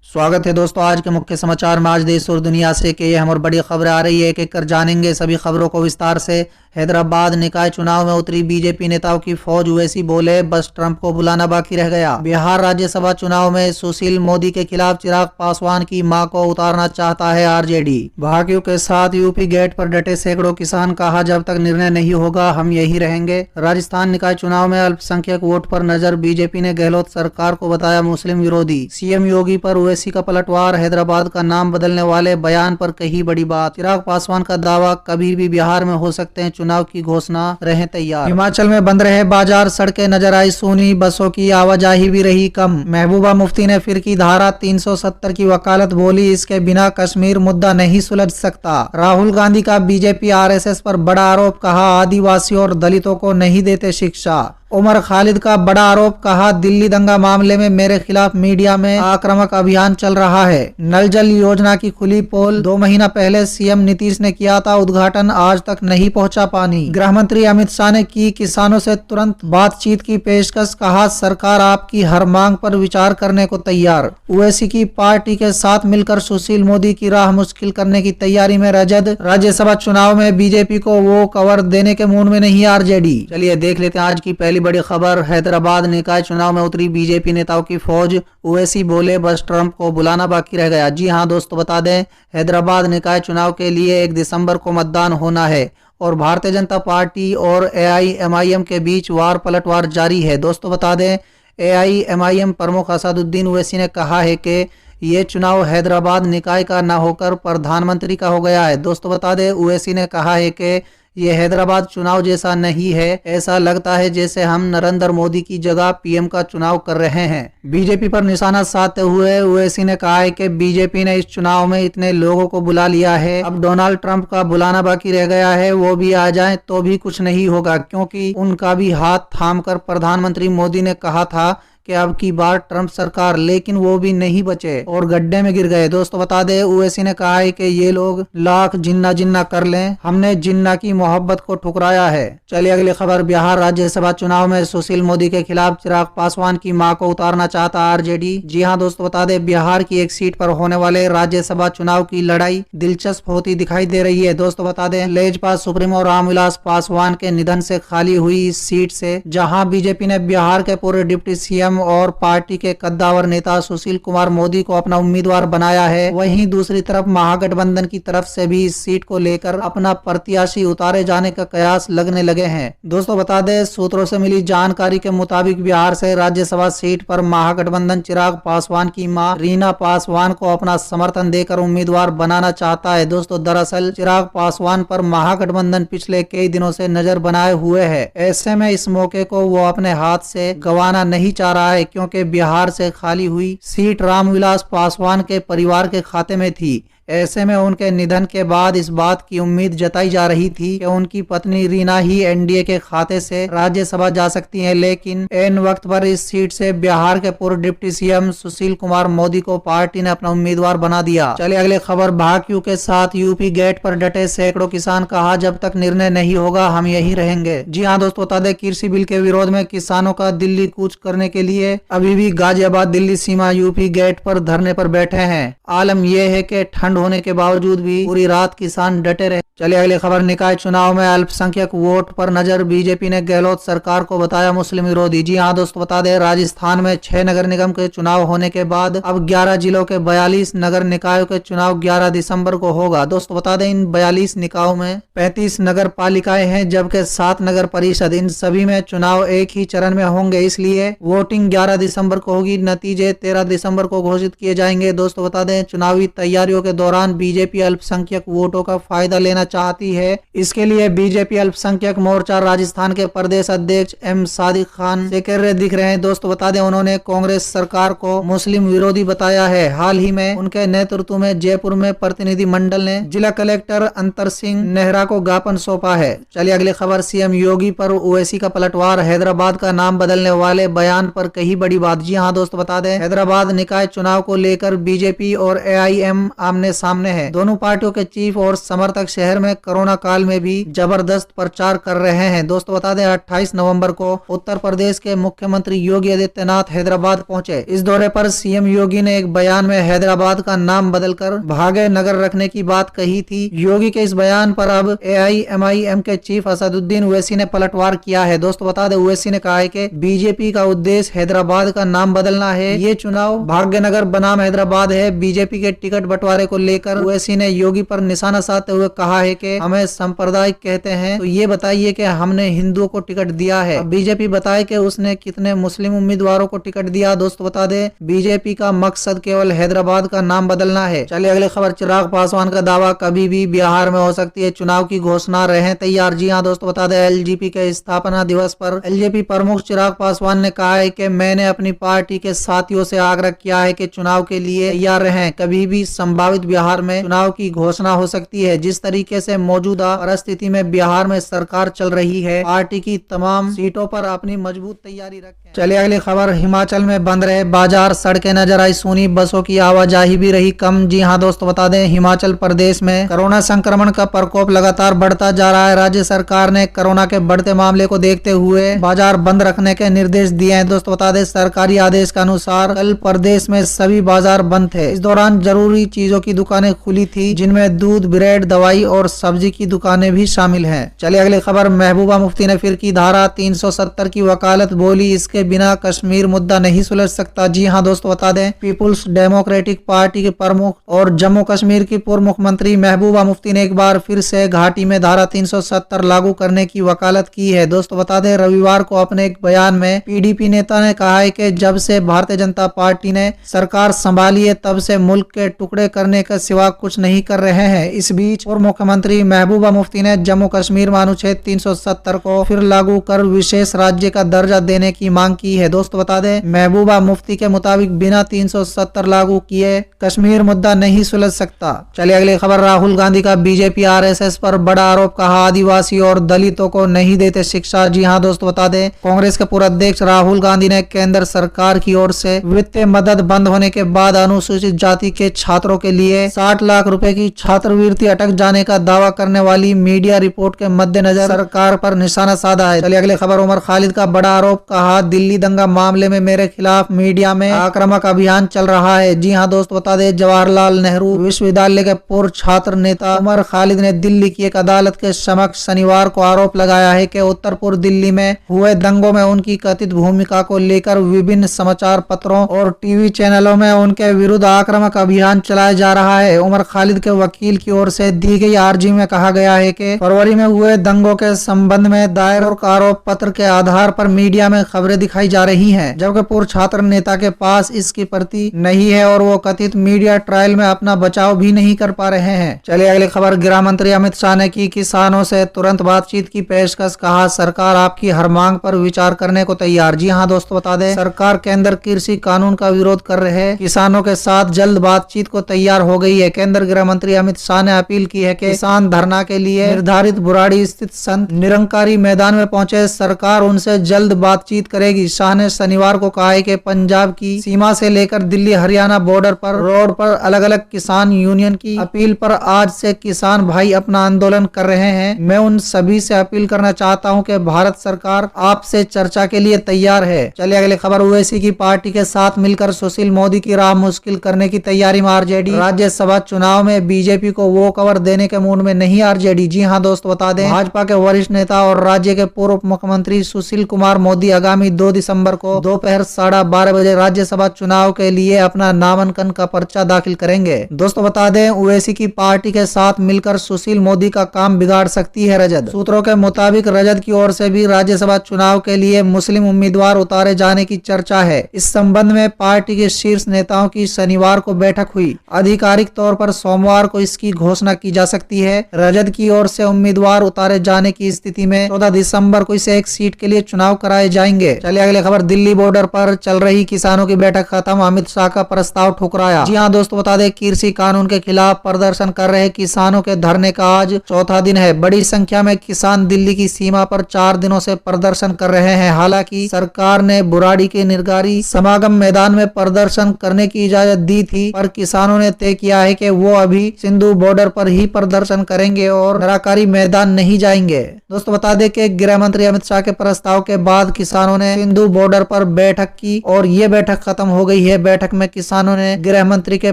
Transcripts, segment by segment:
स्वागत है दोस्तों आज के मुख्य समाचार में। आज देश और दुनिया से कई अहम और बड़ी खबरें आ रही है, एक एक कर जानेंगे सभी खबरों को विस्तार से। हैदराबाद निकाय चुनाव में उतरी बीजेपी नेताओं की फौज, ओवैसी बोले बस ट्रंप को बुलाना बाकी रह गया। बिहार राज्यसभा चुनाव में सुशील मोदी के खिलाफ चिराग पासवान की मां को उतारना चाहता है आरजेडी। भाकियों के साथ यूपी गेट पर डटे सैकड़ों किसान, कहा जब तक निर्णय नहीं होगा हम यही रहेंगे। राजस्थान निकाय चुनाव में अल्पसंख्यक वोट पर नजर, बीजेपी ने गहलोत सरकार को बताया मुस्लिम विरोधी। सीएम योगी पर ओवैसी का पलटवार, हैदराबाद का नाम बदलने वाले बयान पर कही बड़ी बात। चिराग पासवान का दावा, कभी भी बिहार में हो सकते हैं चुनाव की घोषणा, रहे तैयार। हिमाचल में बंद रहे बाजार, सड़कें नजर आई सूनी, बसों की आवाजाही भी रही कम। महबूबा मुफ्ती ने फिर की धारा 370 की वकालत, बोली इसके बिना कश्मीर मुद्दा नहीं सुलझ सकता। राहुल गांधी का बीजेपी आरएसएस पर बड़ा आरोप, कहा आदिवासियों और दलितों को नहीं देते शिक्षा। उमर खालिद का बड़ा आरोप, कहा दिल्ली दंगा मामले में मेरे खिलाफ मीडिया में आक्रामक अभियान चल रहा है। नल जल योजना की खुली पोल, 2 महीना पहले सीएम नीतीश ने किया था उद्घाटन, आज तक नहीं पहुंचा पानी। गृह मंत्री अमित शाह ने की किसानों से तुरंत बातचीत की पेशकश, कहा सरकार आपकी हर मांग पर विचार करने को तैयार। ओवैसी की पार्टी के साथ मिलकर सुशील मोदी की राह मुश्किल करने की तैयारी में रजद। राज्यसभा चुनाव में बीजेपी को वो कवर देने के मूड में नहीं आरजेडी। चलिए देख लेते हैं आज की पहली बड़ी खबर। हैदराबाद निकाय चुनाव में उतरी बीजेपी नेताओं की फौज, ओवैसी बोले बस ट्रंप को बुलाना बाकी रह गया। जी हां दोस्तों, बता दें हैदराबाद निकाय चुनाव के लिए 1 दिसंबर को मतदान होना है और भारतीय जनता पार्टी और एआईएमआईएम के बीच वार पलटवार जारी है। दोस्तों बता दें एआईएमआईएम प्रमुख असदुद्दीन ओवैसी ने कहा है कि ये चुनाव हैदराबाद निकाय का न होकर प्रधानमंत्री का हो गया है। दोस्तों बता दें ओवैसी ने कहा है कि ये हैदराबाद चुनाव जैसा नहीं है, ऐसा लगता है जैसे हम नरेंद्र मोदी की जगह पीएम का चुनाव कर रहे हैं। बीजेपी पर निशाना साधते हुए ओवैसी ने कहा है कि बीजेपी ने इस चुनाव में इतने लोगों को बुला लिया है, अब डोनाल्ड ट्रंप का बुलाना बाकी रह गया है। वो भी आ जाएं तो भी कुछ नहीं होगा, क्योंकि उनका भी हाथ थामकर प्रधानमंत्री मोदी ने कहा था कि अब की बार ट्रंप सरकार, लेकिन वो भी नहीं बचे और गड्ढे में गिर गए। दोस्तों बता दें ओवैसी ने कहा है कि ये लोग लाख जिन्ना जिन्ना कर लें, हमने जिन्ना की मोहब्बत को ठुकराया है। चलिए अगली खबर। बिहार राज्यसभा चुनाव में सुशील मोदी के खिलाफ चिराग पासवान की मां को उतारना चाहता आरजेडी। जी हां दोस्तों, बता दें बिहार की एक सीट पर होने वाले राज्यसभा चुनाव की लड़ाई दिलचस्प होती दिखाई दे रही है। दोस्तों बता दें लेजपा सुप्रीमो रामविलास पासवान के निधन से खाली हुई इस सीट से, जहां बीजेपी ने बिहार के पूर्व डिप्टी सीएम और पार्टी के कद्दावर नेता सुशील कुमार मोदी को अपना उम्मीदवार बनाया है, वहीं दूसरी तरफ महागठबंधन की तरफ से भी इस सीट को लेकर अपना प्रत्याशी उतारे जाने का कयास लगने लगे हैं। दोस्तों बता दें सूत्रों से मिली जानकारी के मुताबिक बिहार से राज्यसभा सीट पर महागठबंधन चिराग पासवान की मां रीना पासवान को अपना समर्थन देकर उम्मीदवार बनाना चाहता है। दोस्तों दरअसल चिराग पासवान पर महागठबंधन पिछले कई दिनों से नजर बनाए हुए है, ऐसे में इस मौके को वो अपने हाथ से गंवाना नहीं चाह रहा है, क्योंकि बिहार से खाली हुई सीट रामविलास पासवान के परिवार के खाते में थी। ऐसे में उनके निधन के बाद इस बात की उम्मीद जताई जा रही थी कि उनकी पत्नी रीना ही एनडीए के खाते से राज्यसभा जा सकती हैं, लेकिन एन वक्त पर इस सीट से बिहार के पूर्व डिप्टी सीएम सुशील कुमार मोदी को पार्टी ने अपना उम्मीदवार बना दिया। चलिए अगले खबर। भाकियों के साथ यूपी गेट पर डटे सैकड़ों किसान, कहा जब तक निर्णय नहीं होगा हम यही रहेंगे। जी हाँ दोस्तों, बता दें कृषि बिल के विरोध में किसानों का दिल्ली कूच करने के लिए अभी भी गाजियाबाद दिल्ली सीमा यूपी गेट पर धरने पर बैठे हैं। आलम यह है कि ठंड होने के बावजूद भी पूरी रात किसान डटे रहे। चलिए अगली खबर। निकाय चुनाव में अल्पसंख्यक वोट पर नजर, बीजेपी ने गहलोत सरकार को बताया मुस्लिम विरोधी। जी हाँ दोस्तों, बता दें राजस्थान में 6 नगर निगम के चुनाव होने के बाद अब 11 जिलों के 42 नगर निकायों के चुनाव 11 दिसंबर को होगा। दोस्तों बता दें इन 42 निकायों में 35 नगर पालिकाएं हैं, जबकि 7 नगर परिषद। इन सभी में चुनाव एक ही चरण में होंगे, इसलिए वोटिंग 11 दिसंबर को होगी। नतीजे 13 दिसंबर को घोषित किए जाएंगे। दोस्तों बता दें चुनावी तैयारियों के दौरान बीजेपी अल्पसंख्यक वोटों का फायदा लेना चाहती है। इसके लिए बीजेपी अल्पसंख्यक मोर्चा राजस्थान के प्रदेश अध्यक्ष एम सादिक खान सेक्रेटरी दिख रहे हैं। दोस्तों बता दें उन्होंने कांग्रेस सरकार को मुस्लिम विरोधी बताया है। हाल ही में उनके नेतृत्व में जयपुर में प्रतिनिधि मंडल ने जिला कलेक्टर अंतर सिंह नेहरा को ज्ञापन सौंपा है। चलिए अगली खबर। सीएम योगी पर ओवैसी का पलटवार, हैदराबाद का नाम बदलने वाले बयान पर कही बड़ी बात। जी हाँ दोस्तों, बता दें हैदराबाद निकाय चुनाव को लेकर बीजेपी और एआईएम आमने आमने सामने है। दोनों पार्टियों के चीफ और समर्थक शहर में कोरोना काल में भी जबरदस्त प्रचार कर रहे हैं। दोस्तों बता दें 28 नवंबर को उत्तर प्रदेश के मुख्यमंत्री योगी आदित्यनाथ हैदराबाद पहुंचे। इस दौरे पर सीएम योगी ने एक बयान में हैदराबाद का नाम बदलकर भाग्य नगर रखने की बात कही थी। योगी के इस बयान पर अब AIMIM के चीफ असदुद्दीन ओवैसी ने पलटवार किया है। दोस्तों बता दें ओवैसी ने कहा है कि बीजेपी का उद्देश्य हैदराबाद का नाम बदलना है। ये चुनाव भाग्यनगर बनाम हैदराबाद है। बीजेपी के टिकट बंटवारे को लेकर ओवैसी ने योगी पर निशाना साधते हुए कहा है कि हमें सांप्रदायिक कहते हैं, तो ये बताइए कि हमने हिंदुओं को टिकट दिया है। बीजेपी बताए कि उसने कितने मुस्लिम उम्मीदवारों को टिकट दिया। दोस्तों बता दें बीजेपी का मकसद केवल हैदराबाद का नाम बदलना है। चलिए अगली खबर, चिराग पासवान का दावा कभी भी बिहार में हो सकती है चुनाव की घोषणा, रहे तैयार। जी हाँ दोस्तों बता दें एलजेपी के स्थापना दिवस पर एलजेपी प्रमुख चिराग पासवान ने कहा है कि मैंने अपनी पार्टी के साथियों से आग्रह किया है कि चुनाव के लिए तैयार रहें। कभी भी संभावित बिहार में चुनाव की घोषणा हो सकती है। जिस तरीके से मौजूदा परिस्थिति में बिहार में सरकार चल रही है, पार्टी की तमाम सीटों पर अपनी मजबूत तैयारी रखें। चलिए अगली खबर, हिमाचल में बंद रहे बाजार, सड़कें नजर आई सूनी, बसों की आवाजाही भी रही कम। जी हाँ दोस्तों बता दें हिमाचल प्रदेश में कोरोना संक्रमण का प्रकोप लगातार बढ़ता जा रहा है। राज्य सरकार ने कोरोना के बढ़ते मामले को देखते हुए बाजार बंद रखने के निर्देश दिए हैं। दोस्तों बता दें सरकारी आदेश के अनुसार कल प्रदेश में सभी बाजार बंद थे। इस दौरान जरूरी चीजों की दुकानें खुली थी, जिनमें दूध, ब्रेड, दवाई और सब्जी की दुकानें भी शामिल हैं। चलिए अगली खबर, महबूबा मुफ्ती ने फिर की धारा 370 की वकालत, बोली इसके बिना कश्मीर मुद्दा नहीं सुलझ सकता। जी हाँ दोस्तों बता दें पीपुल्स डेमोक्रेटिक पार्टी के प्रमुख और जम्मू कश्मीर की पूर्व मुख्यमंत्री महबूबा मुफ्ती ने एक बार फिर से घाटी में धारा 370 लागू करने की वकालत की है। दोस्तों बता दें रविवार को अपने एक बयान में पीडीपी नेता ने कहा है कि जब से भारतीय जनता पार्टी ने सरकार संभाली है तब से मुल्क के टुकड़े करने के सिवा कुछ नहीं कर रहे हैं। इस बीच पूर्व मुख्यमंत्री महबूबा मुफ्ती ने जम्मू कश्मीर में अनुच्छेद 370 को फिर लागू कर विशेष राज्य का दर्जा देने की मांग की है। दोस्तों बता दें महबूबा मुफ्ती के मुताबिक बिना 370 लागू किए कश्मीर मुद्दा नहीं सुलझ सकता। चलिए अगली खबर, राहुल गांधी का बीजेपी आरएसएस पर बड़ा आरोप, कहा आदिवासी और दलितों को नहीं देते शिक्षा। जी हाँ दोस्तों बता दें कांग्रेस के पूर्व अध्यक्ष राहुल गांधी ने केंद्र सरकार की ओर से वित्तीय मदद बंद होने के बाद अनुसूचित जाति के छात्रों के लिए 60 लाख रुपए की छात्रवृत्ति अटक जाने का दावा करने वाली मीडिया रिपोर्ट के मद्देनजर सरकार पर निशाना साधा है। चलिए अगली खबर, उमर खालिद का बड़ा आरोप, कहा दिल्ली दंगा मामले में मेरे खिलाफ मीडिया में आक्रामक अभियान चल रहा है। जी हाँ दोस्तों बता दें जवाहरलाल नेहरू विश्वविद्यालय के पूर्व छात्र नेता उमर खालिद ने दिल्ली की एक अदालत के समक्ष शनिवार को आरोप लगाया है कि उत्तर पूर्व दिल्ली में हुए दंगों में उनकी कथित भूमिका को लेकर विभिन्न समाचार पत्रों और टीवी चैनलों में उनके विरुद्ध आक्रामक अभियान चलाया जा रहा है। उमर खालिद के वकील की ओर से दी गई अर्जी में कहा गया है कि फरवरी में हुए दंगों के संबंध में दायर आरोप पत्र के आधार पर मीडिया में खबरें दिखाई जा रही हैं, जबकि पूर्व छात्र नेता के पास इसकी प्रति नहीं है और वो कथित मीडिया ट्रायल में अपना बचाव भी नहीं कर पा रहे हैं। चलिए अगली खबर, गृह मंत्री अमित शाह ने की किसानों से तुरंत बातचीत की पेशकश, कहा सरकार आपकी हर मांग पर विचार करने को तैयार। जी हाँ दोस्तों बता दें सरकार केंद्र कृषि कानून का विरोध कर रहे किसानों के साथ जल्द बातचीत को तैयार हो गई है। केंद्र गृह मंत्री अमित शाह ने अपील की है कि किसान धरना के लिए निर्धारित बुराड़ी स्थित संत निरंकारी मैदान में पहुंचे, सरकार उनसे जल्द बातचीत करेगी। शाह ने शनिवार को कहा है कि पंजाब की सीमा से लेकर दिल्ली हरियाणा बॉर्डर पर रोड पर अलग अलग किसान यूनियन की अपील पर आज से किसान भाई अपना आंदोलन कर रहे हैं। मैं उन सभी से अपील करना चाहता हूं कि भारत सरकार आपसे चर्चा के लिए तैयार है। चलिए अगली खबर, ओवैसी की पार्टी के साथ मिलकर सुशील मोदी की राह मुश्किल करने की तैयारी में आरजेडी, राज्यसभा चुनाव में बीजेपी को वो कवर देने के मूड में नहीं आरजेडी। जी हाँ दोस्तों बता दें भाजपा के वरिष्ठ नेता और राज्य के पूर्व मुख्यमंत्री सुशील कुमार मोदी आगामी 2 दिसंबर को दोपहर 12:30 बजे राज्यसभा चुनाव के लिए अपना नामांकन का पर्चा दाखिल करेंगे। दोस्तों बता दें ओवैसी की पार्टी के साथ मिलकर सुशील मोदी का काम बिगाड़ सकती है रजद। सूत्रों के मुताबिक रजद की ओर से भी राज्यसभा चुनाव के लिए मुस्लिम उम्मीदवार उतारे जाने की चर्चा है। इस संबंध में पार्टी के शीर्ष नेताओं की शनिवार को बैठक हुई। आधिकारिक तौर पर सोमवार को इसकी घोषणा की जा सकती है। रजद की ओर से उम्मीदवार उतारे जाने की स्थिति में 14 दिसंबर को इसे एक सीट के लिए चुनाव कराए जाएंगे। चलिए अगली खबर, दिल्ली बॉर्डर पर चल रही किसानों की बैठक खत्म, अमित शाह का प्रस्ताव ठुकराया। जी हाँ दोस्तों बता दें कृषि कानून के खिलाफ प्रदर्शन कर रहे किसानों के धरने का आज चौथा दिन है। बड़ी संख्या में किसान दिल्ली की सीमा पर 4 दिनों से प्रदर्शन कर रहे हैं। हालांकि सरकार ने बुराड़ी के निरगारी समागम मैदान में प्रदर्शन करने की इजाजत दी थी, पर किसानों ने तय किया है कि वो अभी सिंधु बॉर्डर पर ही प्रदर्शन करेंगे और निराकारी मैदान नहीं जाएंगे। दोस्तों बता दें कि गृह मंत्री अमित शाह के प्रस्ताव के बाद किसानों ने सिंधु बॉर्डर पर बैठक की और ये बैठक खत्म हो गई है। बैठक में किसानों ने गृह मंत्री के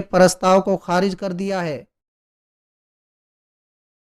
प्रस्ताव को खारिज कर दिया है।